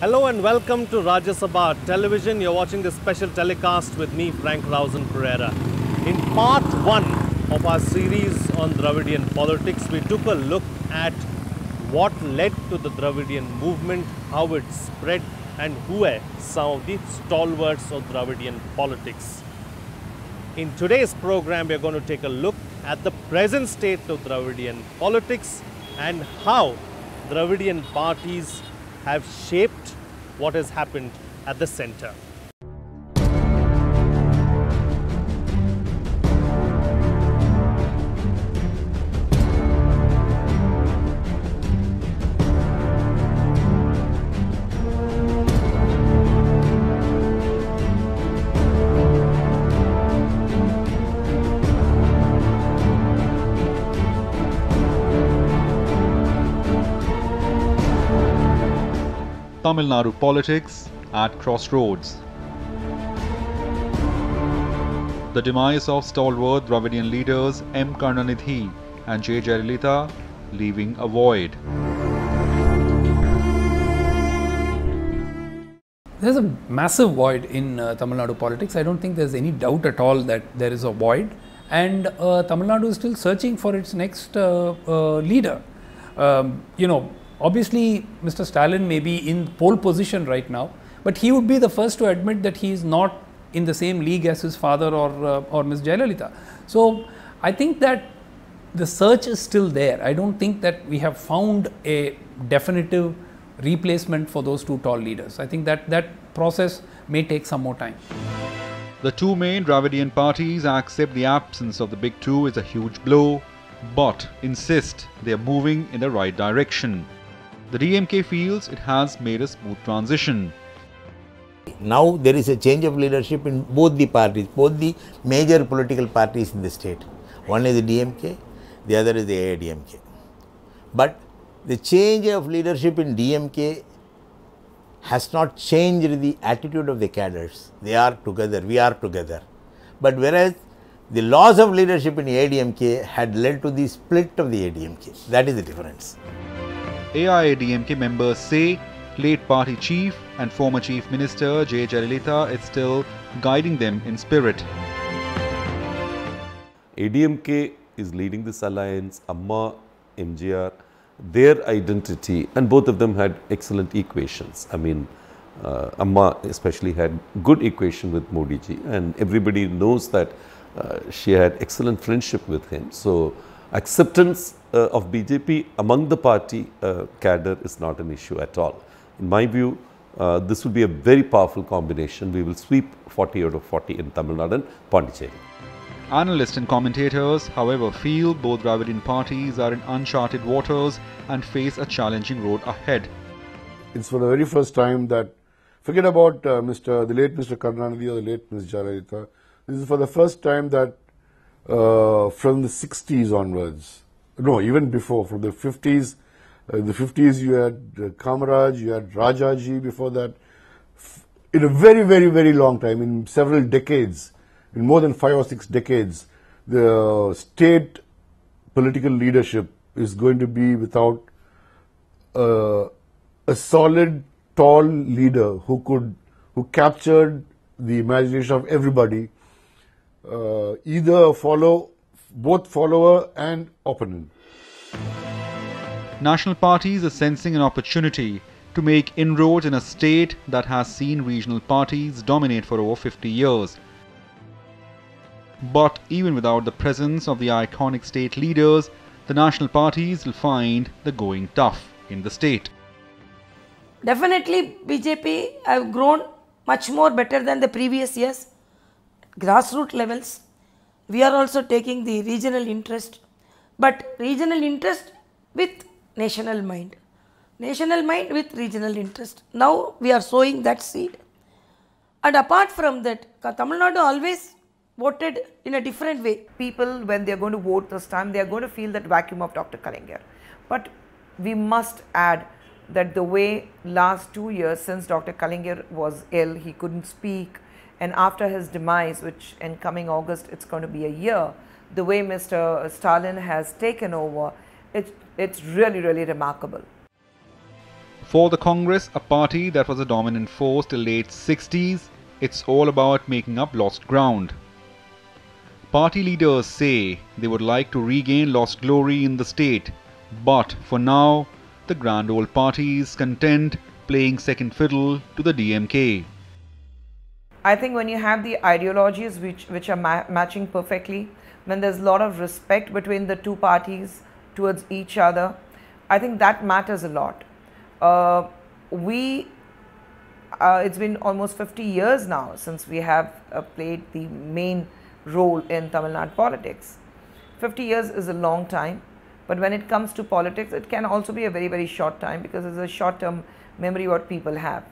Hello and welcome to Rajya Sabha Television. You're watching this special telecast with me, Frank Rausen Pereira. In part 1 of our series on Dravidian politics, we took a look at what led to the Dravidian movement, how it spread, and who were some of the stalwarts of Dravidian politics. In today's program, we're going to take a look at the present state of Dravidian politics and how Dravidian parties have shaped what has happened at the center. Tamil Nadu politics at crossroads. The demise of stalwart Dravidian leaders M. Karunanidhi and J. Jayalalitha leaving a void. There's a massive void in Tamil Nadu politics. I don't think there's any doubt at all that there is a void, and Tamil Nadu is still searching for its next leader. Obviously, Mr. Stalin may be in pole position right now, but he would be the first to admit that he is not in the same league as his father or Ms. Jayalalitha. So, I think that the search is still there. I don't think that we have found a definitive replacement for those two tall leaders. I think that process may take some more time. The two main Dravidian parties accept the absence of the big two is a huge blow, but insist they are moving in the right direction. The DMK feels it has made a smooth transition. Now there is a change of leadership in both the parties, both the major political parties in the state. One is the DMK, the other is the AIDMK. But the change of leadership in DMK has not changed the attitude of the cadres. They are together, we are together. But whereas the loss of leadership in AIDMK had led to the split of the AIDMK. That is the difference. AIADMK members say late party chief and former chief minister J. Jayalalitha is still guiding them in spirit. ADMK is leading this alliance, Amma, MGR, their identity, and both of them had excellent equations. I mean, Amma especially had good equation with Modi ji, and everybody knows that she had excellent friendship with him. So, acceptance of BJP among the party cadre is not an issue at all. In my view, this will be a very powerful combination. We will sweep 40 out of 40 in Tamil Nadu and Pondicherry. Analysts and commentators, however, feel both Dravidian parties are in uncharted waters and face a challenging road ahead. It's for the very first time that, forget about the late Mr. Karunanidhi or the late Ms. Jayalalitha, this is for the first time that from the 60s onwards, no, even before, from the 50s, you had Kamaraj, you had Rajaji before that. In a very, very, very long time, in several decades, in more than 5 or 6 decades, the state political leadership is going to be without a solid, tall leader who captured the imagination of everybody, either both follower and opponent. National parties are sensing an opportunity to make inroads in a state that has seen regional parties dominate for over 50 years. But even without the presence of the iconic state leaders, the national parties will find the going tough in the state. Definitely BJP have grown much more better than the previous years. Grassroots levels. We are also taking the regional interest, but regional interest with national mind. National mind with regional interest. Now we are sowing that seed. And apart from that, Tamil Nadu always voted in a different way. People, when they are going to vote this time, they are going to feel that vacuum of Dr. Kalaignar. But we must add that the way last 2 years since Dr. Kalaignar was ill, he couldn't speak, and after his demise, which in coming August it's going to be a year, the way Mr. Stalin has taken over, it's really, really remarkable. For the Congress, a party that was a dominant force till late 60s, it's all about making up lost ground. Party leaders say they would like to regain lost glory in the state, but for now, the grand old party is content playing second fiddle to the DMK. I think when you have the ideologies which are matching perfectly, when there's a lot of respect between the two parties towards each other, I think that matters a lot. It's been almost 50 years now since we have played the main role in Tamil Nadu politics. 50 years is a long time, but when it comes to politics, it can also be a very, very short time because it's a short-term memory what people have.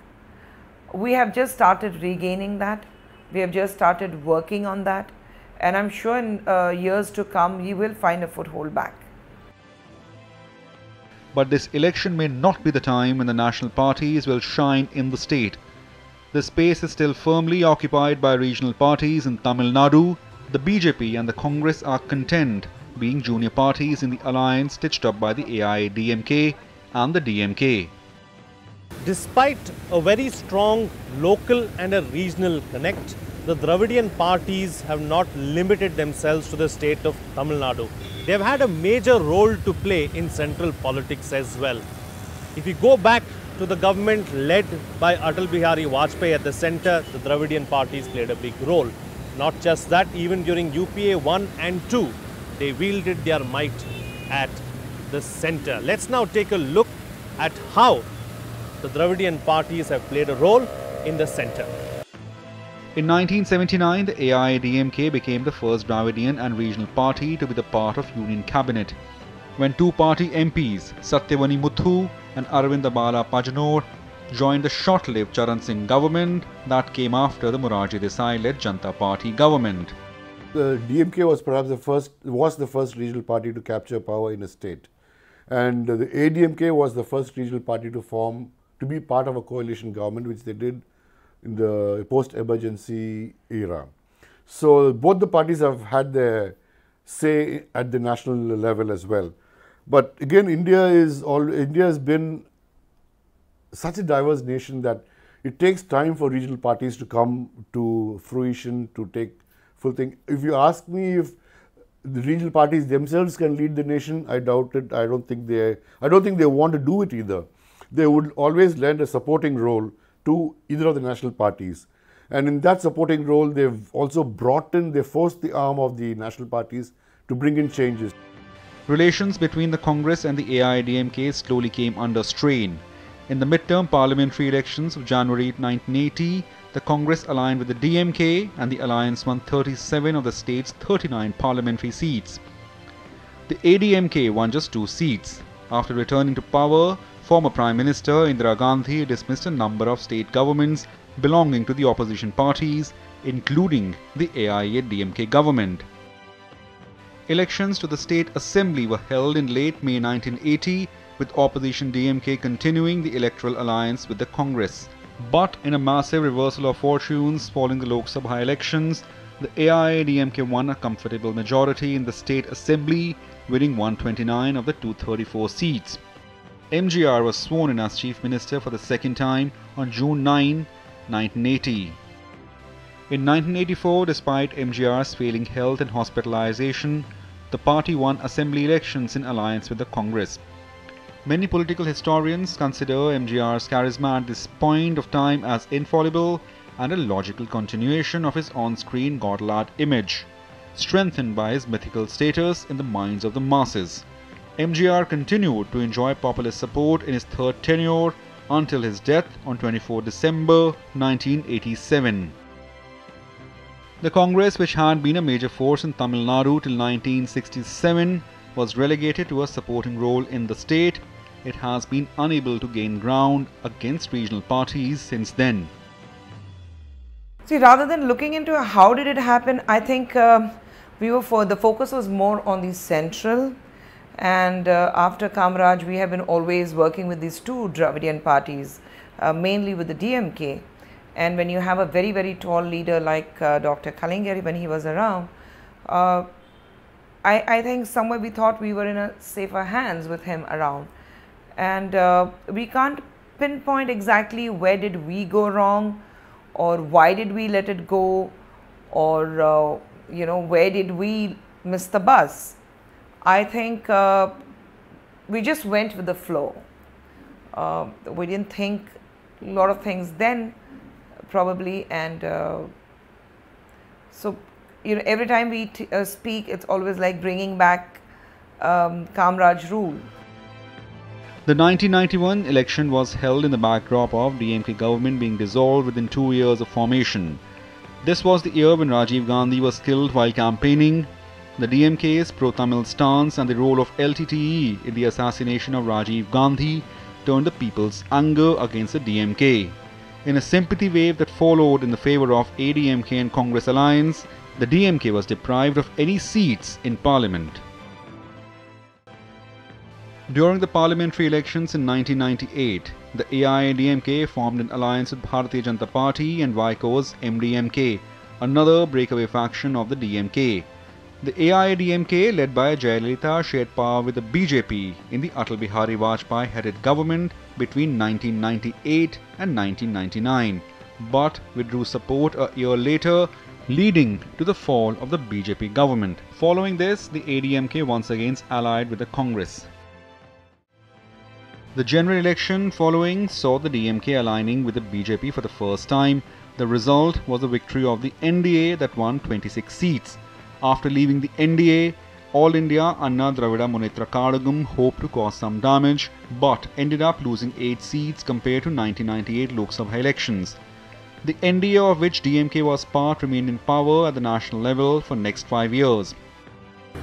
We have just started regaining that. We have just started working on that, and I'm sure in years to come, we will find a foothold back. But this election may not be the time when the national parties will shine in the state. The space is still firmly occupied by regional parties in Tamil Nadu. The BJP and the Congress are content being junior parties in the alliance stitched up by the AIADMK and the DMK. Despite a very strong local and a regional connect, the Dravidian parties have not limited themselves to the state of Tamil Nadu. They have had a major role to play in central politics as well. If you go back to the government led by Atal Bihari Vajpayee at the centre, the Dravidian parties played a big role. Not just that, even during UPA 1 and 2, they wielded their might at the centre. Let's now take a look at how the Dravidian parties have played a role in the centre. In 1979, the AIADMK became the first Dravidian and regional party to be the part of Union Cabinet. When two party MPs, Satyavani Muthu and Arvind Bala Pajanor, joined the short-lived Charan Singh government that came after the Morarji Desai-led Janata Party government. The DMK was perhaps the first regional party to capture power in a state, and the ADMK was the first regional party to be part of a coalition government, which they did in the post-emergency era. So both the parties have had their say at the national level as well. But again, India has been such a diverse nation that it takes time for regional parties to come to fruition, to take full thing. If you ask me if the regional parties themselves can lead the nation, I doubt it. I don't think they want to do it either. They would always lend a supporting role to either of the national parties. And in that supporting role, they've also they forced the arm of the national parties to bring in changes. Relations between the Congress and the AIADMK slowly came under strain. In the midterm parliamentary elections of January 1980, the Congress aligned with the DMK and the alliance won 37 of the state's 39 parliamentary seats. The ADMK won just 2 seats. After returning to power, former Prime Minister Indira Gandhi dismissed a number of state governments belonging to the opposition parties, including the AIADMK government. Elections to the State Assembly were held in late May 1980, with opposition DMK continuing the electoral alliance with the Congress. But in a massive reversal of fortunes following the Loksabha elections, the AIADMK won a comfortable majority in the State Assembly, winning 129 of the 234 seats. MGR was sworn in as Chief Minister for the second time on June 9, 1980. In 1984, despite MGR's failing health and hospitalization, the party won assembly elections in alliance with the Congress. Many political historians consider MGR's charisma at this point of time as infallible and a logical continuation of his on-screen godlike image, strengthened by his mythical status in the minds of the masses. MGR continued to enjoy popular support in his third tenure until his death on 24 December 1987. The Congress, which had been a major force in Tamil Nadu till 1967, was relegated to a supporting role in the state. It has been unable to gain ground against regional parties since then. See, rather than looking into how did it happen, I think the focus was more on the central, and after Kamaraj, we have been always working with these two Dravidian parties, mainly with the DMK. And when you have a very, very tall leader like Dr. Kalingari, when he was around, I think somewhere we thought we were in a safer hands with him around. And we can't pinpoint exactly where did we go wrong, or why did we let it go, or you know, where did we miss the bus. I think we just went with the flow. We didn't think a lot of things then, probably, and so, you know, every time we speak, it's always like bringing back Kamraj rule. The 1991 election was held in the backdrop of DMK government being dissolved within 2 years of formation. This was the year when Rajiv Gandhi was killed while campaigning. The DMK's pro-Tamil stance and the role of LTTE in the assassination of Rajiv Gandhi turned the people's anger against the DMK. In a sympathy wave that followed in the favour of ADMK and Congress alliance, the DMK was deprived of any seats in parliament. During the parliamentary elections in 1998, the AIADMK formed an alliance with Bharatiya Janata Party and Vico's MDMK, another breakaway faction of the DMK. The AIADMK, led by Jayalalitha, shared power with the BJP in the Atal Bihari Vajpayee headed government between 1998 and 1999, but withdrew support a year later, leading to the fall of the BJP government. Following this, the ADMK once again allied with the Congress. The general election following saw the DMK aligning with the BJP for the first time. The result was the victory of the NDA that won 26 seats. After leaving the NDA, All India Anna Dravida Munnetra Kazhagam hoped to cause some damage, but ended up losing 8 seats compared to 1998 Lok Sabha elections. The NDA, of which DMK was part, remained in power at the national level for next 5 years.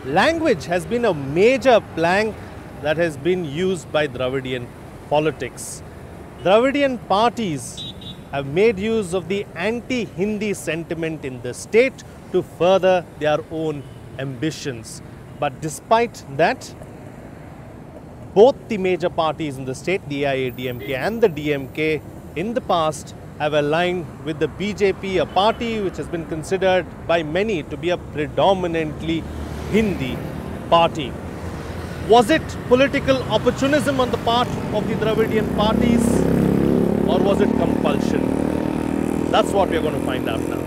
Language has been a major plank that has been used by Dravidian politics. Dravidian parties have made use of the anti-Hindi sentiment in the state to further their own ambitions. But despite that, both the major parties in the state, the AIADMK and the DMK, in the past have aligned with the BJP, a party which has been considered by many to be a predominantly Hindi party. Was it political opportunism on the part of the Dravidian parties, or was it compulsion? That's what we are going to find out now.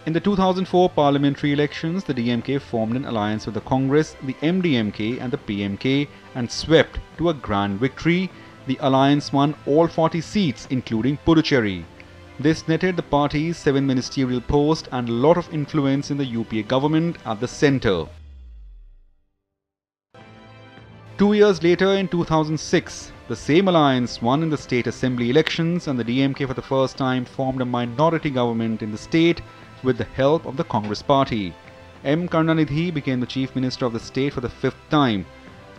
In the 2004 parliamentary elections, the DMK formed an alliance with the Congress, the MDMK and the PMK and swept to a grand victory. The alliance won all 40 seats, including Puducherry. This netted the party's 7 ministerial posts and a lot of influence in the UPA government at the centre. 2 years later, in 2006, the same alliance won in the state assembly elections and the DMK for the first time formed a minority government in the state with the help of the Congress party. M. Karunanidhi became the chief minister of the state for the 5th time.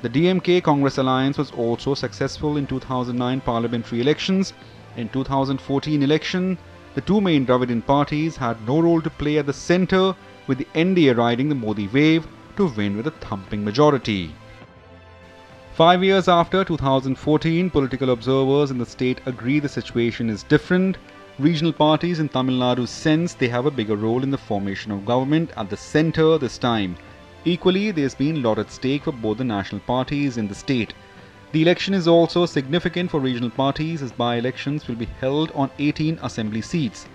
The DMK-Congress alliance was also successful in 2009 parliamentary elections. In 2014 election, the two main Dravidian parties had no role to play at the centre, with the NDA riding the Modi wave to win with a thumping majority. 5 years after 2014, political observers in the state agree the situation is different. Regional parties in Tamil Nadu sense they have a bigger role in the formation of government at the centre this time. Equally, there's been a lot at stake for both the national parties in the state. The election is also significant for regional parties as by-elections will be held on 18 assembly seats.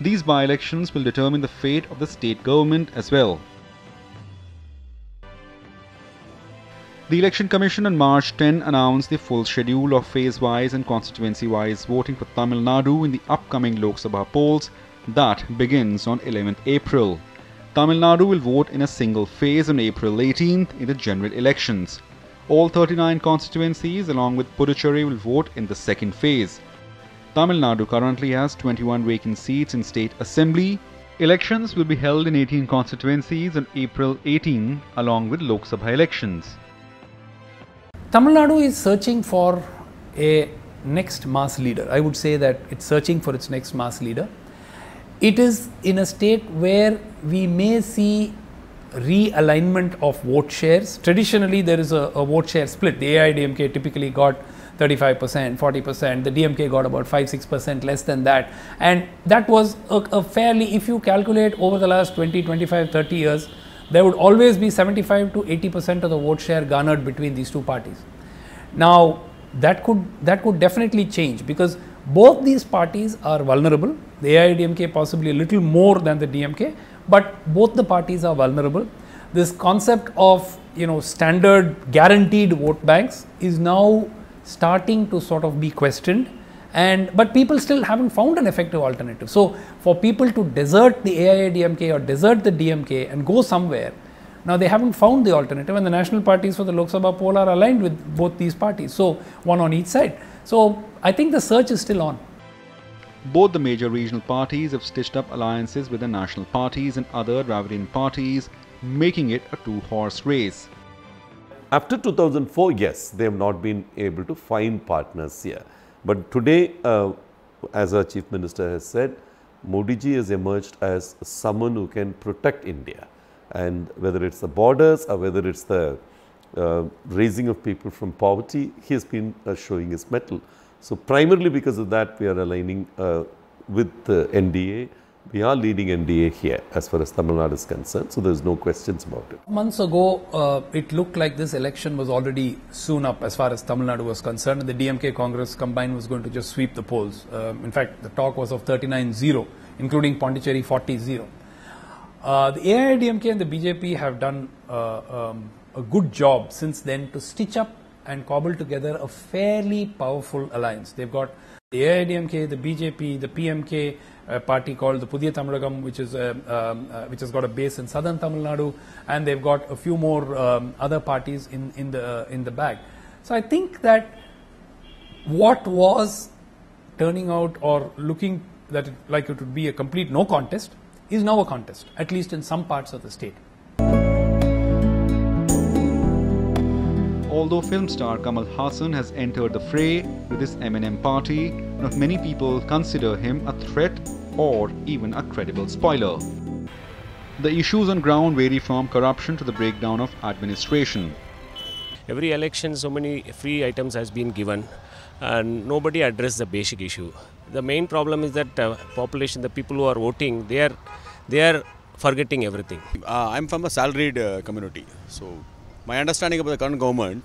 These by-elections will determine the fate of the state government as well. The Election Commission on March 10 announced the full schedule of phase-wise and constituency-wise voting for Tamil Nadu in the upcoming Lok Sabha polls that begins on 11th April. Tamil Nadu will vote in a single phase on April 18th in the general elections. All 39 constituencies along with Puducherry will vote in the second phase. Tamil Nadu currently has 21 vacant seats in state assembly. Elections will be held in 18 constituencies on April 18 along with Lok Sabha elections. Tamil Nadu is searching for a next mass leader. I would say that it's searching for its next mass leader. It is in a state where we may see realignment of vote shares. Traditionally, there is a vote share split. The AIDMK typically got 35%, 40%. The DMK got about 5-6% less than that. And that was a fairly, if you calculate over the last 20, 25, 30 years, there would always be 75 to 80% of the vote share garnered between these two parties. Now, that could definitely change, because both these parties are vulnerable. The AIADMK possibly a little more than the DMK, but both the parties are vulnerable. This concept of standard guaranteed vote banks is now starting to sort of be questioned, but people still haven't found an effective alternative. So for people to desert the AIADMK or desert the DMK and go somewhere, now they haven't found the alternative, and the national parties for the Lok Sabha poll are aligned with both these parties, so one on each side. So I think the search is still on. Both the major regional parties have stitched up alliances with the national parties and other Dravidian parties, making it a two-horse race. After 2004, yes, they have not been able to find partners here. But today, as our Chief Minister has said, Modi ji has emerged as someone who can protect India. And whether it's the borders or whether it's the raising of people from poverty, he has been showing his mettle. So primarily because of that, we are aligning with the NDA. We are leading NDA here as far as Tamil Nadu is concerned, so there is no questions about it. Months ago, it looked like this election was already soon up as far as Tamil Nadu was concerned, and the DMK Congress combined was going to just sweep the polls. In fact, the talk was of 39-0, including Pondicherry 40-0. The AIADMK and the BJP have done a good job since then to stitch up and cobble together a fairly powerful alliance. They've got the AIADMK, the BJP, the PMK, a party called the Pudhiya Tamilagam, which has got a base in southern Tamil Nadu, and they've got a few more other parties in the bag. So I think that what was turning out or looking like it would be a complete no contest is now a contest, at least in some parts of the state. Although film star Kamal Haasan has entered the fray with his M&M party, not many people consider him a threat or even a credible spoiler. The issues on ground vary from corruption to the breakdown of administration. Every election, so many free items has been given, and nobody addressed the basic issue. The main problem is that population, the people who are voting, they are forgetting everything. I'm from a salaried community, so my understanding about the current government,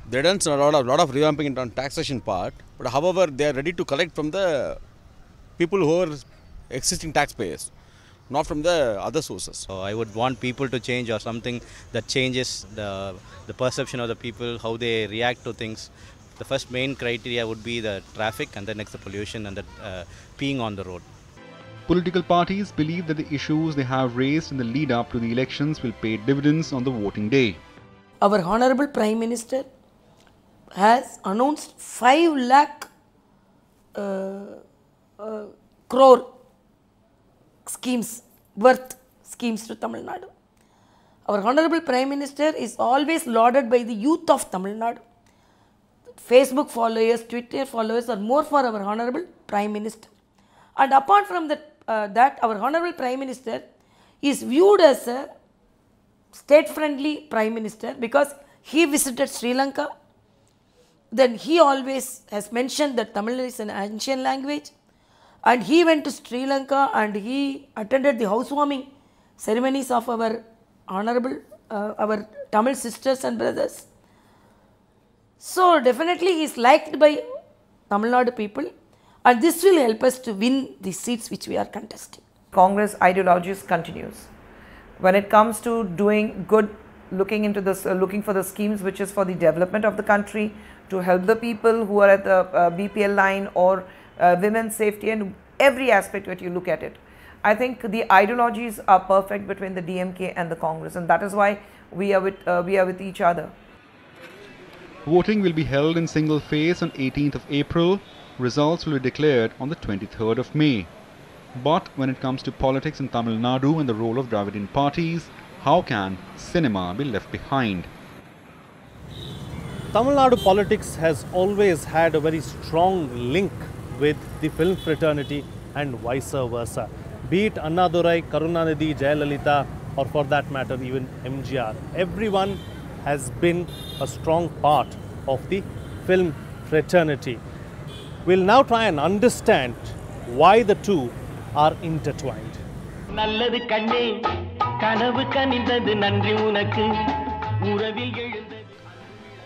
they done a lot of revamping on taxation part, but however they are ready to collect from the people who are existing taxpayers, not from the other sources. So I would want people to change, or something that changes the perception of the people, how they react to things. The first main criteria would be the traffic, and then next the pollution and the peeing on the road. Political parties believe that the issues they have raised in the lead up to the elections will pay dividends on the voting day. Our Honorable Prime Minister has announced 5 lakh crore schemes, worth schemes to Tamil Nadu. Our Honorable Prime Minister is always lauded by the youth of Tamil Nadu. Facebook followers, Twitter followers are more for our Honorable Prime Minister. And apart from that, our Honorable Prime Minister is viewed as a state-friendly Prime Minister because he visited Sri Lanka. Then he always has mentioned that Tamil is an ancient language, and he went to Sri Lanka and he attended the housewarming ceremonies of our Honorable, our Tamil sisters and brothers. So definitely he is liked by Tamil Nadu people, and this will help us to win the seats which we are contesting. Congress ideologies continues. When it comes to doing good, looking into this, looking for the schemes which is for the development of the country, to help the people who are at the BPL line, or women's safety, and every aspect that you look at it. I think the ideologies are perfect between the DMK and the Congress, and that is why we are with each other. Voting will be held in single phase on 18th of April. Results will be declared on the 23rd of May. But when it comes to politics in Tamil Nadu and the role of Dravidian parties, how can cinema be left behind? Tamil Nadu politics has always had a very strong link with the film fraternity and vice versa. Be it Annadurai, Karunanidhi, Jayalalitha, or for that matter even MGR. Everyone has been a strong part of the film fraternity. We'll now try and understand why the two are intertwined.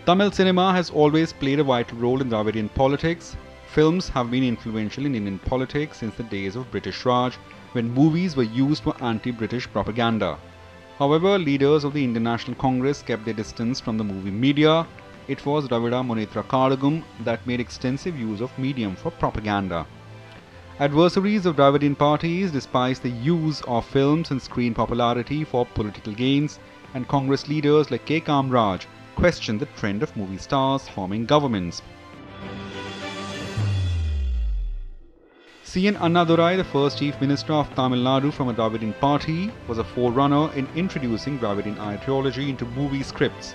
Tamil cinema has always played a vital role in Dravidian politics. Films have been influential in Indian politics since the days of British Raj, when movies were used for anti-British propaganda. However, leaders of the Indian National Congress kept their distance from the movie media. It was Dravida Munitra Kadagum that made extensive use of medium for propaganda. Adversaries of Dravidian parties despised the use of films and screen popularity for political gains, and Congress leaders like K. Kamraj questioned the trend of movie stars forming governments. C. N. Annadurai, the first Chief Minister of Tamil Nadu from a Dravidian party, was a forerunner in introducing Dravidian ideology into movie scripts.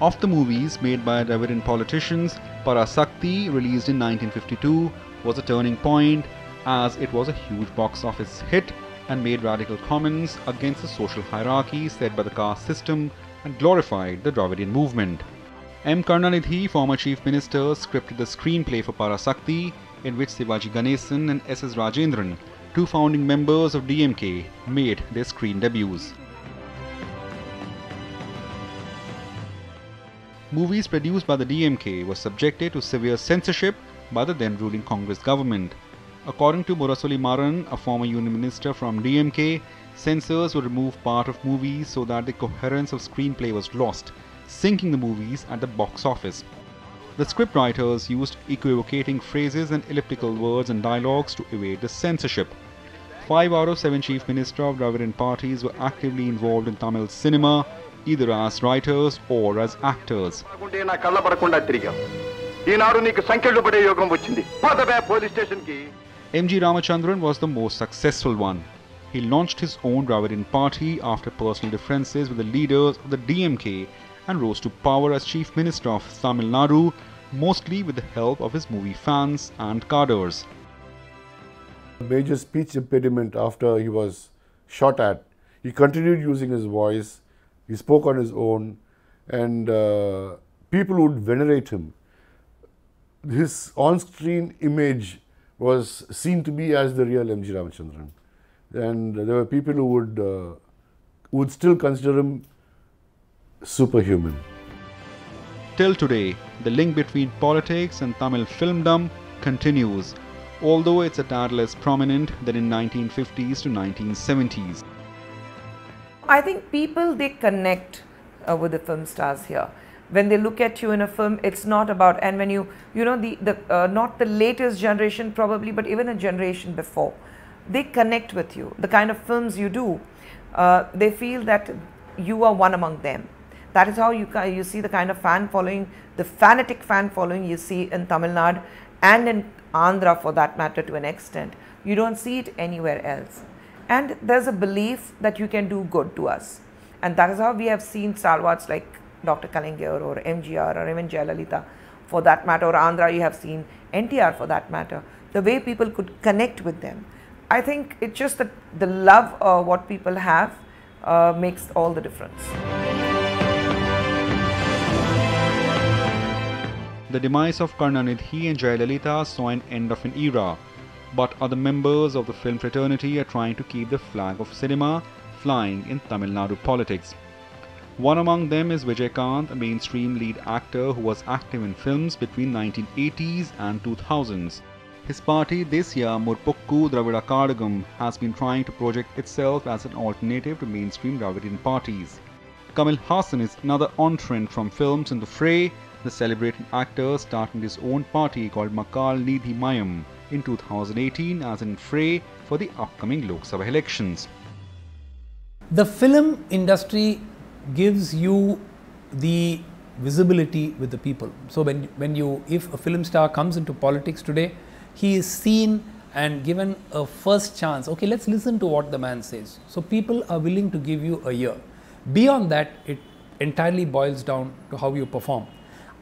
Of the movies made by Dravidian politicians, Parasakti, released in 1952, was a turning point as it was a huge box office hit and made radical comments against the social hierarchy set by the caste system and glorified the Dravidian movement. M. Karunanidhi, former Chief Minister, scripted the screenplay for Parasakti, in which Sivaji Ganesan and S.S. Rajendran, two founding members of DMK, made their screen debuts. Movies produced by the DMK were subjected to severe censorship by the then ruling Congress government. According to Murasoli Maran, a former Union Minister from DMK, censors would remove part of movies so that the coherence of screenplay was lost, sinking the movies at the box office. The scriptwriters used equivocating phrases and elliptical words and dialogues to evade the censorship. 5 out of 7 Chief Ministers of Dravidian parties were actively involved in Tamil cinema, either as writers or as actors. M.G. Ramachandran was the most successful one. He launched his own Dravidian party after personal differences with the leaders of the DMK and rose to power as Chief Minister of Tamil Nadu, mostly with the help of his movie fans and cadres. A major speech impediment after he was shot at, he continued using his voice, he spoke on his own, and people would venerate him. His on-screen image was seen to be as the real M.G. Ramachandran. And there were people who would still consider him superhuman. Till today, the link between politics and Tamil filmdom continues, although it's a tad less prominent than in 1950s to 1970s. I think people, they connect with the film stars here. When they look at you in a film, it's not about, and when you know, not the latest generation probably, but even a generation before, they connect with you. The kind of films you do, they feel that you are one among them. That is how you see the kind of fan following, the fanatic fan following you see in Tamil Nadu and in Andhra for that matter to an extent. You don't see it anywhere else. And there's a belief that you can do good to us. And that is how we have seen stalwarts like Dr. Kalaignar or MGR or even Jayalalitha for that matter, or Andhra you have seen NTR for that matter. The way people could connect with them. I think it's just that the love what people have makes all the difference. The demise of Karunanidhi and Jayalalitha saw an end of an era, but other members of the film fraternity are trying to keep the flag of cinema flying in Tamil Nadu politics. One among them is Vijay Kant, a mainstream lead actor who was active in films between 1980s and 2000s. His party Desya Murpokku Dravida Kadagam has been trying to project itself as an alternative to mainstream Dravidian parties. Kamal Haasan is another on-trend from films in the fray. The celebrated actor started his own party called Makal Nidhi Mayam in 2018 as an fray for the upcoming Lok Sabha elections. The film industry gives you the visibility with the people. So if a film star comes into politics today, he is seen and given a first chance. Okay, let's listen to what the man says. So people are willing to give you a ear. Beyond that, it entirely boils down to how you perform.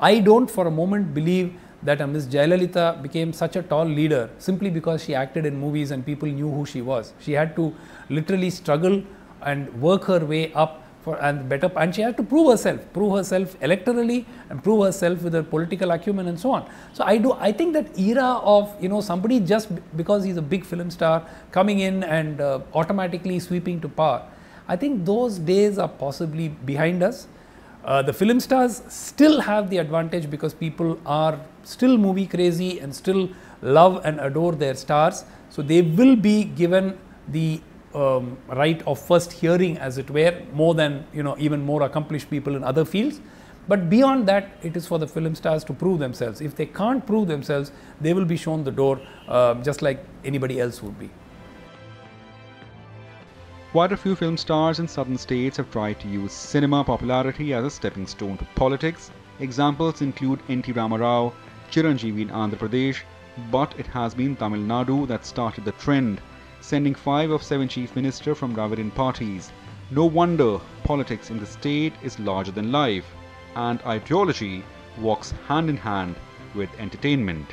I don't for a moment believe that a Miss Jayalalitha became such a tall leader simply because she acted in movies and people knew who she was. She had to literally struggle and work her way up and she had to prove herself electorally and prove herself with her political acumen and so on. So I think that era of somebody just because he's a big film star coming in and automatically sweeping to power, I think those days are possibly behind us. The film stars still have the advantage because people are still movie crazy and still love and adore their stars. So they will be given the right of first hearing, as it were, more than even more accomplished people in other fields. But beyond that, it is for the film stars to prove themselves. If they can't prove themselves, they will be shown the door just like anybody else would be. Quite a few film stars in southern states have tried to use cinema popularity as a stepping stone to politics. Examples include N.T. Rama Rao, Chiranjeevi in Andhra Pradesh, but it has been Tamil Nadu that started the trend, sending 5 of 7 chief ministers from Dravidian parties. No wonder politics in the state is larger than life, and ideology walks hand in hand with entertainment.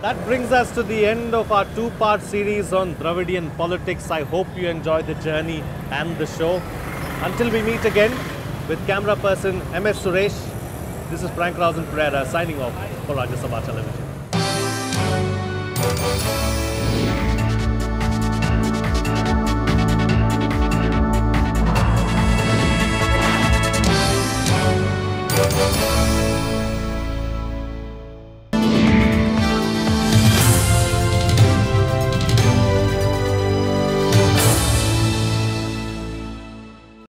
That brings us to the end of our 2-part series on Dravidian politics. I hope you enjoyed the journey and the show. Until we meet again, with camera person MS Suresh, this is Frank Rausen Pereira signing off for Rajya Sabha Television.